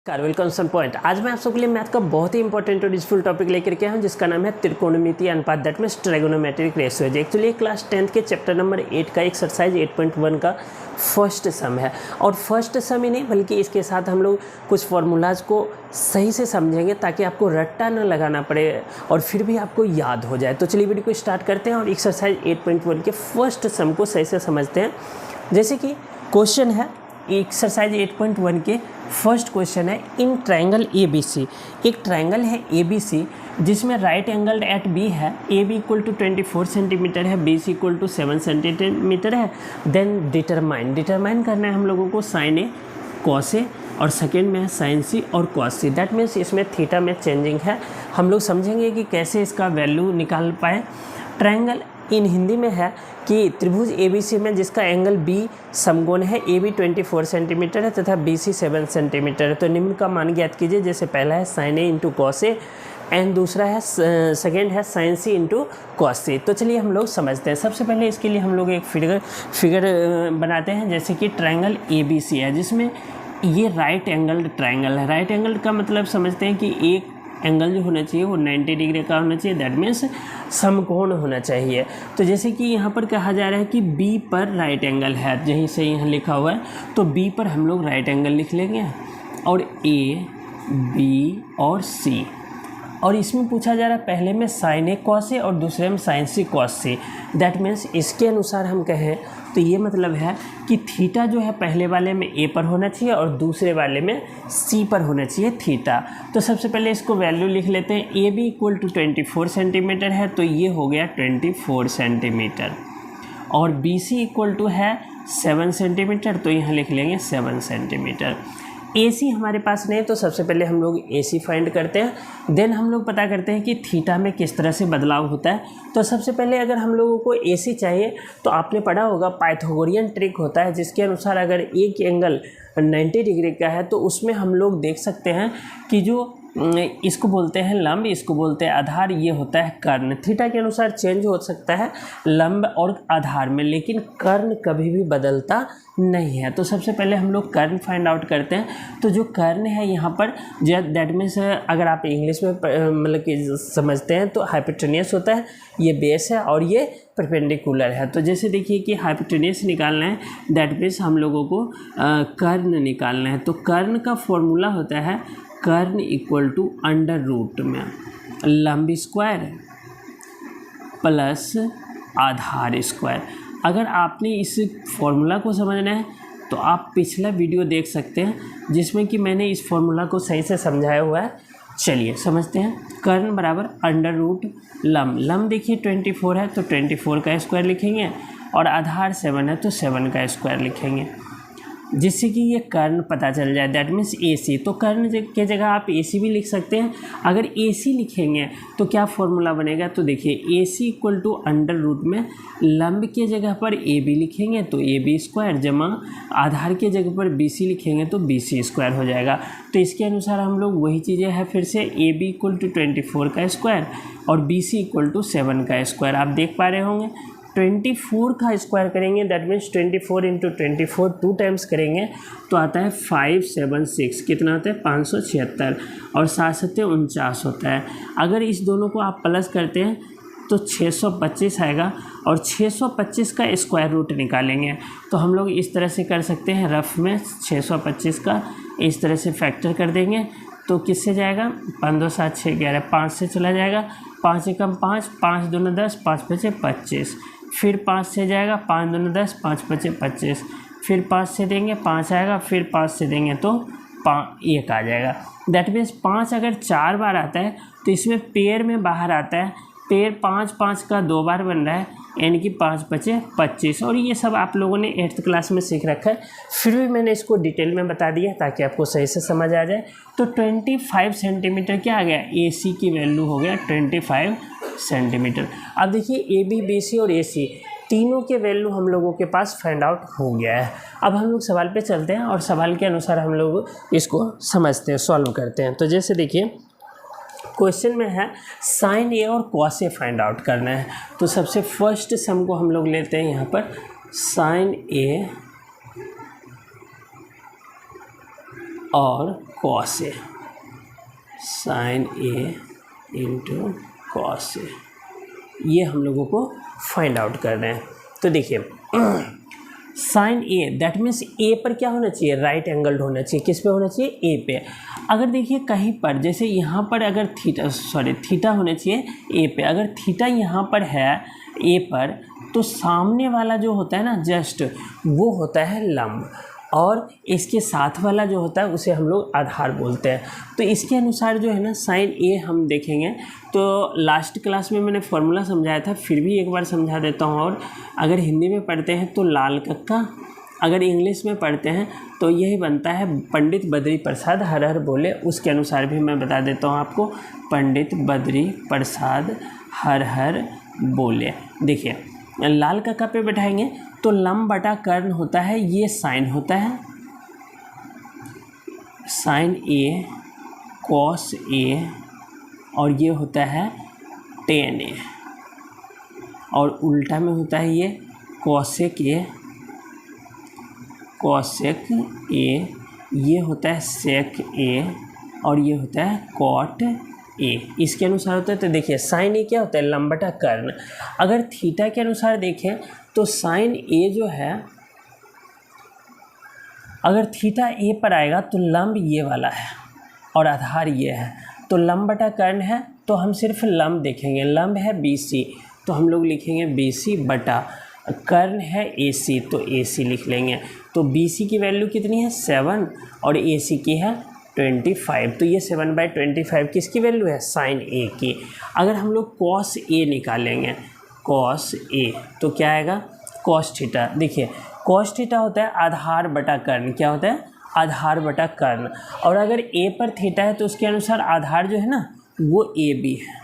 Welcome सन point. आज मैं आप सबके लिए मैथ का बहुत ही इंपॉर्टेंट और यूजफुल टॉपिक लेकर के आया हूं, जिसका नाम है त्रिकोणमितीय अनुपात, that means trigonometric ratios. Actually class 10th के चैप्टर नंबर 8 का एक्सरसाइज 8.1 का फर्स्ट सम है। और फर्स्ट सम ही नहीं बल्कि इसके साथ हम लोग कुछ फार्मूलाज को सही से समझेंगे ताकि आपको रट्टा न लगाना पड़े और फिर भी आपको याद हो जाए। तो चलिए वीडियो को स्टार्ट करते हैं और एक्सरसाइज 8.1 के फर्स्ट सम को सही से समझते हैं। जैसे कि क्वेश्चन है एक्सरसाइज 8.1 के फर्स्ट क्वेश्चन है, in triangle A B C. एक ट्रायंगल है ए बी सी जिसमें राइट एंगल्ड एट बी है, A B equal to 24 centimetre है, B C equal to 7 centimetre है। देन डिटरमाइन करना है हम लोगों को साइन ए कॉस ए, और सेकेंड में है साइन सी और कॉस सी। दैट मीन्स इसमें थीटा में चेंजिंग है। हम लोग समझेंगे कि कैसे इसका वैल्यू निकाल पाए। ट्रायंगल इन हिंदी में है कि त्रिभुज ABC में जिसका एंगल B समकोण है, AB 24 सेंटीमीटर है तथा BC 7 सेंटीमीटर है। तो निम्न का मान ज्ञात कीजिए। जैसे पहला है sine A into cos A and दूसरा है सेकेंड है sine C into cos C. तो चलिए हम लोग समझते हैं। सबसे पहले इसके लिए हम लोग एक फिगर बनाते हैं। जैसे कि ट्रायंगल ABC है जिसमें ये राइट एंगल्ड ट्रायंगल है। राइट एंगल्ड का मतलब समझते हैं कि एक एंगल जो होना चाहिए वो 90 डिग्री का होना चाहिए, दैट मीन्स समकोण होना चाहिए। तो जैसे कि यहाँ पर कहा जा रहा है कि B पर राइट एंगल है, यहीं से यहाँ लिखा हुआ है, तो B पर हम लोग राइट एंगल लिख लेंगे और A, B और C। और इसमें पूछा जा रहा है पहले में साइन ए कॉस ए और दूसरे में sine C cos C. That means इसके अनुसार हम कहें तो ये मतलब है कि थीटा जो है पहले वाले में ए पर होना चाहिए और दूसरे वाले में सी पर होना चाहिए थीटा। तो सबसे पहले इसको वैल्यू लिख लेते हैं। A B equal to 24 centimetre है तो ये हो गया 24 सेंटीमीटर, और बी सी इक्वल टू है 7 सेंटीमीटर तो यहाँ लिख लेंगे 7 सेंटीमीटर। AC हमारे पास नहीं, तो सबसे पहले हम लोग AC फाइंड करते हैं। देन हम लोग पता करते हैं कि थीटा में किस तरह से बदलाव होता है। तो सबसे पहले अगर हम लोगों को AC चाहिए तो आपने पढ़ा होगा पाइथागोरियन ट्रिक होता है, जिसके अनुसार अगर एक एंगल 90 डिग्री का है तो उसमें हम लोग देख सकते हैं कि जो इसको बोलते हैं लंब, इसको बोलते हैं आधार, ये होता है कर्ण। थीटा के अनुसार चेंज हो सकता है लंब और आधार में, लेकिन कर्ण कभी भी बदलता नहीं है। तो सबसे पहले हम लोग कर्ण फाइंड आउट करते हैं। तो जो कर्ण है यहाँ पर दैट मीन्स अगर आप इंग्लिश में मतलब कि समझते हैं तो हाइपोटेन्यूस होता है, ये बेस है और ये परपेंडिकुलर है। तो जैसे देखिए कि हाइपोटेन्यूस निकालना है, दैट मीन्स हम लोगों को कर्ण निकालना है। तो कर्ण का फॉर्मूला होता है कर्ण इक्वल टू अंडर रूट में लंब स्क्वायर प्लस आधार स्क्वायर। अगर आपने इस फॉर्मूला को समझना है तो आप पिछला वीडियो देख सकते हैं जिसमें कि मैंने इस फॉर्मूला को सही से समझाया हुआ है। चलिए समझते हैं। कर्ण बराबर अंडर रूट लंब देखिए 24 है तो 24 का स्क्वायर लिखेंगे, और आधार 7 है तो 7 का स्क्वायर लिखेंगे, जिससे कि ये कर्ण पता चल जाए। That means AC। तो कर्ण के जगह आप AC भी लिख सकते हैं। अगर AC लिखेंगे तो क्या फॉर्मूला बनेगा, तो देखिए AC equal to under root में लंब के जगह पर AB लिखेंगे तो AB स्क्वायर, जमा आधार के जगह पर BC लिखेंगे तो BC स्क्वायर हो जाएगा। तो इसके अनुसार हम लोग वही चीज़ें हैं फिर से, AB इक्वल टू 24 का स्क्वायर और BC इक्वल टू 7 का स्क्वायर। आप देख पा रहे होंगे 24 का स्क्वायर करेंगे, दैट मीन्स 24 इंटू 24 2 टाइम्स करेंगे तो आता है 576। कितना आता है 576, और 7 7 49 होता है। अगर इस दोनों को आप प्लस करते हैं तो 625 आएगा, और 625 का स्क्वायर रूट निकालेंगे। तो हम लोग इस तरह से कर सकते हैं रफ में, 625 का इस तरह से फैक्टर कर देंगे तो किससे जाएगा, 5 2 7 6 11, 5 से चला जाएगा, 5 एकम 5, 5 दूनी 10, 5 पचे 25, फिर 5 से जाएगा, 5 दूनी 10, 5 पचे 25, फिर 5 से देंगे 5 आएगा, फिर 5 से देंगे तो 1 आ जाएगा। दैट मीन्स 5 अगर 4 बार आता है तो इसमें पेयर में बाहर आता है, पेयर 5 5 का 2 बार बन रहा है, यानी कि 5 पचे 25। और ये सब आप लोगों ने 8th क्लास में सीख रखा है, फिर भी मैंने इसको डिटेल में बता दिया ताकि आपको सही से समझ आ जाए। तो 25 सेंटीमीटर क्या आ गया, AC की वैल्यू हो गया 25 सेंटीमीटर। अब देखिए AB BC और AC तीनों के वैल्यू हम लोगों के पास फाइंड आउट हो गया है। अब हम लोग सवाल पे चलते हैं और सवाल के अनुसार हम लोग इसको समझते हैं, सॉल्व करते हैं। तो जैसे देखिए क्वेश्चन में है साइन ए और कॉस ए फाइंड आउट करना है। तो सबसे फर्स्ट सम को हम लोग लेते हैं यहाँ पर, साइन ए और cos A, sign A into cos ए, ये हम लोगों को फाइंड आउट कर रहे हैं। तो देखिए साइन ए दैट मीन्स ए पर क्या होना चाहिए, राइट एंगल्ड होना चाहिए। किस पे होना चाहिए, ए पे। अगर देखिए कहीं पर जैसे यहाँ पर अगर थीटा होना चाहिए ए पे, अगर थीटा यहाँ पर है ए पर, तो सामने वाला जो होता है ना जस्ट वो होता है लंब, और इसके साथ वाला जो होता है उसे हम लोग आधार बोलते हैं। तो इसके अनुसार जो है ना साइन ए हम देखेंगे, तो लास्ट क्लास में मैंने फॉर्मूला समझाया था, फिर भी एक बार समझा देता हूँ। और अगर हिंदी में पढ़ते हैं तो लाल कक्का, अगर इंग्लिश में पढ़ते हैं तो यही बनता है पंडित बद्री प्रसाद हर हर बोले। उसके अनुसार भी मैं बता देता हूँ आपको, पंडित बद्री प्रसाद हर हर बोले। देखिए लाल कक्का पे बैठाएंगे तो लंब बटा कर्ण होता है, ये साइन होता है, साइन ए कॉस ए, और ये होता है टेन ए, और उल्टा में होता है ये कॉसेक ए, कॉसेक ए, ये होता है सेक ए, और ये होता है कॉट ए। इसके अनुसार होता है। तो देखिए साइन ए क्या होता है, लंब बटा कर्ण। अगर थीटा के अनुसार देखें तो साइन ए जो है, अगर थीटा ए पर आएगा तो लंब ये वाला है और आधार ये है, तो लंब बटा कर्ण है, तो हम सिर्फ लंब देखेंगे। लंब है बी सी, तो हम लोग लिखेंगे बी सी बटा, कर्ण है ए सी, तो ए सी लिख लेंगे। तो बी सी की वैल्यू कितनी है 7, और ए सी की है 25। तो ये 7/25 किसकी वैल्यू है, साइन ए की। अगर हम लोग कॉस ए निकालेंगे, कॉस ए, तो क्या आएगा, कॉस थीटा। देखिए कॉस थीटा होता है आधार बटा कर्ण, क्या होता है, आधार बटा कर्ण। और अगर ए पर थीटा है तो उसके अनुसार आधार जो है ना वो ए बी है,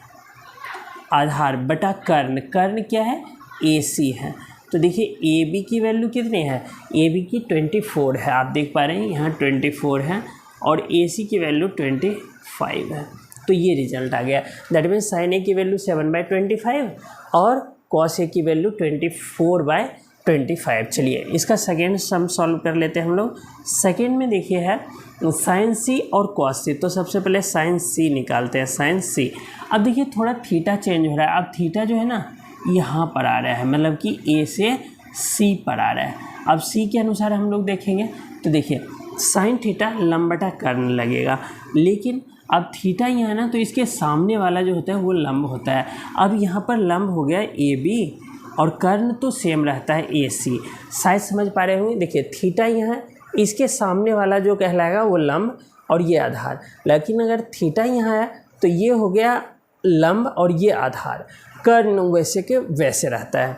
आधार बटा कर्ण, कर्ण क्या है, ए सी है। तो देखिए ए बी की वैल्यू कितनी है, ए बी की 24 है, आप देख पा रहे हैं यहाँ 24 है, और ए सी की वैल्यू 25 है। तो ये रिजल्ट आ गया। दैट मीन्स साइन ए की वैल्यू 7/25 और कॉस ए की वैल्यू 24/25। चलिए इसका सेकेंड सम सॉल्व कर लेते हैं हम लोग। सेकेंड में देखिए है साइन सी और कॉस सी। तो सबसे पहले साइन सी निकालते हैं, साइन सी। अब देखिए थोड़ा थीटा चेंज हो रहा है, अब थीटा जो है ना यहाँ पर आ रहा है, मतलब कि ए से सी पर आ रहा है। अब सी के अनुसार हम लोग देखेंगे, तो देखिए साइन थीटा लंब बटा कर्ण लगेगा, लेकिन अब थीटा यहाँ है ना, तो इसके सामने वाला जो होता है वो लंब होता है। अब यहाँ पर लंब हो गया ए बी, और कर्ण तो सेम रहता है ए सी। शायद समझ पा रहे होंगे। देखिए थीटा यहाँ, इसके सामने वाला जो कहलाएगा वो लंब और ये आधार, लेकिन अगर थीटा यहाँ है तो ये हो गया लंब और ये आधार, कर्ण वैसे के वैसे रहता है।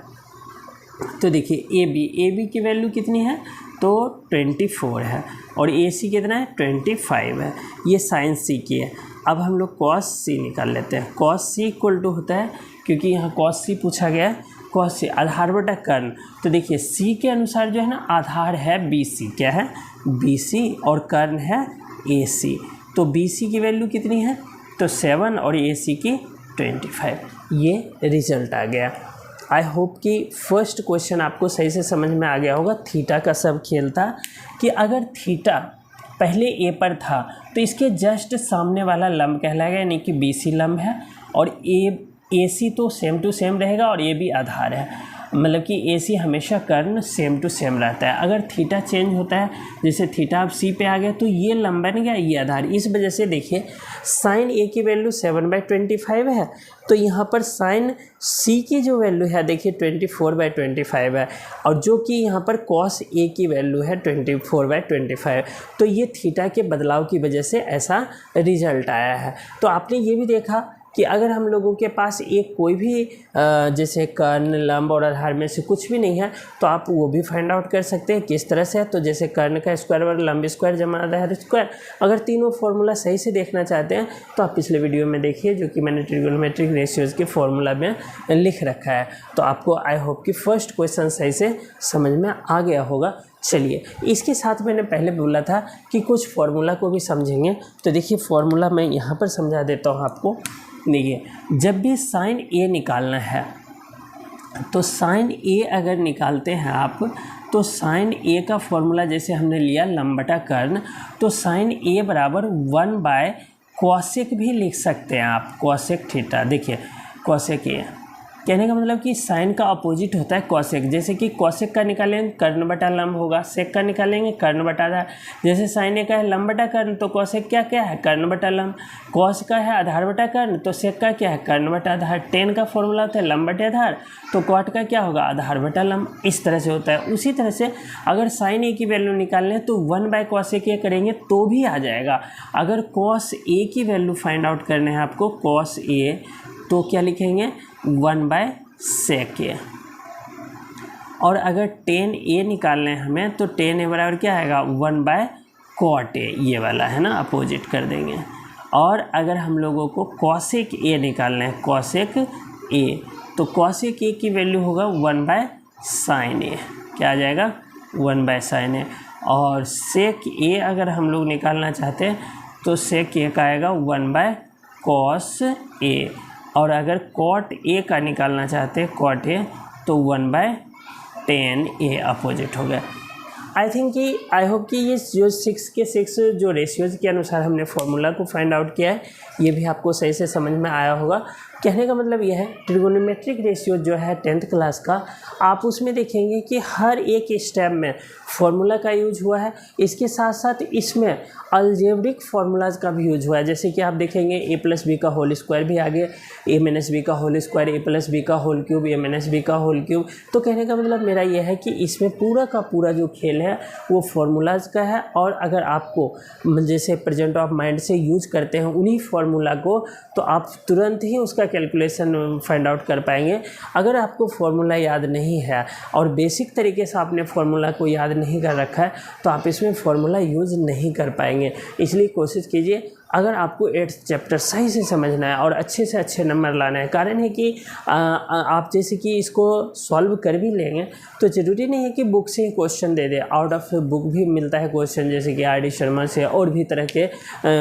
तो देखिए ए बी की वैल्यू कितनी है, तो 24 है, और ए सी कितना है 25 है, ये साइन सी की है। अब हम लोग कॉस सी निकाल लेते हैं। कॉस सी इक्वल टू होता है, क्योंकि यहाँ कॉस सी पूछा गया है, कॉस सी आधार बटा कर्ण। तो देखिए सी के अनुसार जो है ना आधार है बी सी, क्या है बी सी, और कर्ण है ए सी। तो बी सी की वैल्यू कितनी है, तो 7, और ए सी की 25। ये रिजल्ट आ गया। आई होप कि फर्स्ट क्वेश्चन आपको सही से समझ में आ गया होगा। थीटा का सब खेल था कि अगर थीटा पहले ए पर था तो इसके जस्ट सामने वाला लंब कहलाएगा, यानी कि बी सी लंब है, और ए सी तो सेम टू सेम रहेगा, और ये भी आधार है, मतलब कि ए सी हमेशा कर्ण सेम टू सेम रहता है। अगर थीटा चेंज होता है, जैसे थीटा अब सी पे आ गया, तो ये लंब बन गया, ये आधार। इस वजह से देखिए साइन ए की वैल्यू 7/25 है, तो यहाँ पर साइन सी की जो वैल्यू है देखिए 24/25 है, और जो कि यहाँ पर कॉस ए की वैल्यू है 24/25। तो ये थीटा के बदलाव की वजह से ऐसा रिजल्ट आया है। तो आपने ये भी देखा कि अगर हम लोगों के पास एक कोई भी जैसे कर्ण, लंब और आधार में से कुछ भी नहीं है, तो आप वो भी फाइंड आउट कर सकते हैं। किस तरह से है, तो जैसे कर्ण का स्क्वायर और लंब स्क्वायर जमा आधार स्क्वायर। अगर तीनों फार्मूला सही से देखना चाहते हैं तो आप पिछले वीडियो में देखिए, जो कि मैंने ट्रिगोनोमेट्रिक रेशियोज़ के फार्मूला में लिख रखा है। तो आपको आई होप कि फर्स्ट क्वेश्चन सही से समझ में आ गया होगा। चलिए इसके साथ मैंने पहले बोला था कि कुछ फार्मूला को भी समझेंगे। तो देखिए फार्मूला मैं यहाँ पर समझा देता हूँ आपको। देखिए जब भी साइन ए निकालना है, तो साइन ए अगर निकालते हैं आप, तो साइन ए का फॉर्मूला जैसे हमने लिया लंब बटा कर्ण, तो साइन ए बराबर 1/cosec भी लिख सकते हैं आप, cosec थीटा। देखिए cosec ए, कहने का मतलब कि साइन का अपोजिट होता है कॉसेक। जैसे कि कॉसेक का निकालेंगे कर्ण बटा लंब होगा, सेक का निकालेंगे कर्ण बटा आधार। जैसे साइन ए का है लंब बटा कर्ण, तो कॉसेक क्या क्या है, कर्ण बटा लंब। कॉस का है आधार बटा कर्ण, तो सेक का क्या है, कर्ण बटा आधार। टेन का फॉर्मूला होता है लंब बटे आधार, तो कॉट का क्या होगा, आधार बटा लंब। इस तरह से होता है। उसी तरह से अगर साइन ए की वैल्यू निकालने तो 1/cosec ए करेंगे तो भी आ जाएगा। अगर कॉस ए की वैल्यू फाइंड आउट करने हैं आपको, कॉस ए, तो क्या लिखेंगे 1/sec ए। और अगर टेन ए निकालने हैं हमें, तो टेन ए बराबर क्या आएगा, 1/cot ए, ये वाला है ना, अपोजिट कर देंगे। और अगर हम लोगों को cosec ए निकालना है, cosec ए, तो cosec ए की वैल्यू होगा 1/sin ए, क्या आ जाएगा 1/sin ए। और sec ए अगर हम लोग निकालना चाहते हैं तो sec ए का आएगा 1/cos ए। और अगर cot ए का निकालना चाहते हैं, cot ए, तो 1/tan ए अपोजिट हो गया। आई होप कि ये जो 6 के 6 जो रेशियोज़ के अनुसार हमने फॉर्मूला को फाइंड आउट किया है, ये भी आपको सही से समझ में आया होगा। कहने का मतलब यह है, ट्रिगोनोमेट्रिक रेशियो जो है 10th क्लास का, आप उसमें देखेंगे कि हर एक स्टेप में फॉर्मूला का यूज हुआ है। इसके साथ साथ इसमें अलजेब्रिक फार्मूलाज का भी यूज हुआ है। जैसे कि आप देखेंगे a+b का होल स्क्वायर भी आगे, a-b का होल स्क्वायर, a+b का होल क्यूब, a-b का होल क्यूब। तो कहने का मतलब मेरा यह है कि इसमें पूरा का पूरा जो खेल है वो फार्मूलाज का है। और अगर आपको जैसे प्रेजेंट ऑफ माइंड से यूज करते हैं उन्हीं फार्मूला को, तो आप तुरंत ही उसका कैलकुलेशन फाइंड आउट कर पाएंगे। अगर आपको फार्मूला याद नहीं है और बेसिक तरीके से आपने फार्मूला को याद नहीं कर रखा है, तो आप इसमें फार्मूला यूज़ नहीं कर पाएंगे। इसलिए कोशिश कीजिए, अगर आपको 8th चैप्टर सही से समझना है और अच्छे से अच्छे नंबर लाना है, कारण है कि आप जैसे कि इसको सॉल्व कर भी लेंगे तो ज़रूरी नहीं है कि बुक से ही क्वेश्चन दे दे, आउट ऑफ बुक भी मिलता है क्वेश्चन, जैसे कि आर डी शर्मा से और भी तरह के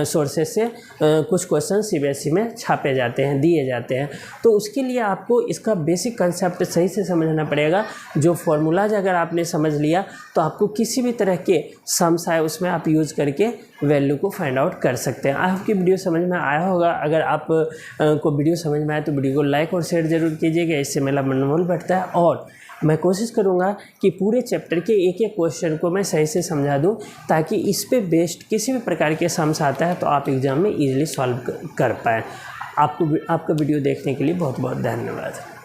सोर्सेज से कुछ क्वेश्चन CBSE में छापे जाते हैं, दिए जाते हैं। तो उसके लिए आपको इसका बेसिक कंसेप्ट सही से समझना पड़ेगा। जो फार्मूलाज अगर आपने समझ लिया तो आपको किसी भी तरह के सम्स आए उसमें आप यूज़ करके वैल्यू को फाइंड आउट कर सकते हैं। आपकी वीडियो समझ में आया होगा। अगर आप को वीडियो समझ में आए तो वीडियो को लाइक और शेयर ज़रूर कीजिएगा, इससे मेरा मनोबल बढ़ता है। और मैं कोशिश करूंगा कि पूरे चैप्टर के एक एक क्वेश्चन को मैं सही से समझा दूं, ताकि इस पे बेस्ड किसी भी प्रकार के सम्स आता है तो आप एग्ज़ाम में ईजिली सॉल्व कर पाएँ। आपका वीडियो देखने के लिए बहुत बहुत धन्यवाद।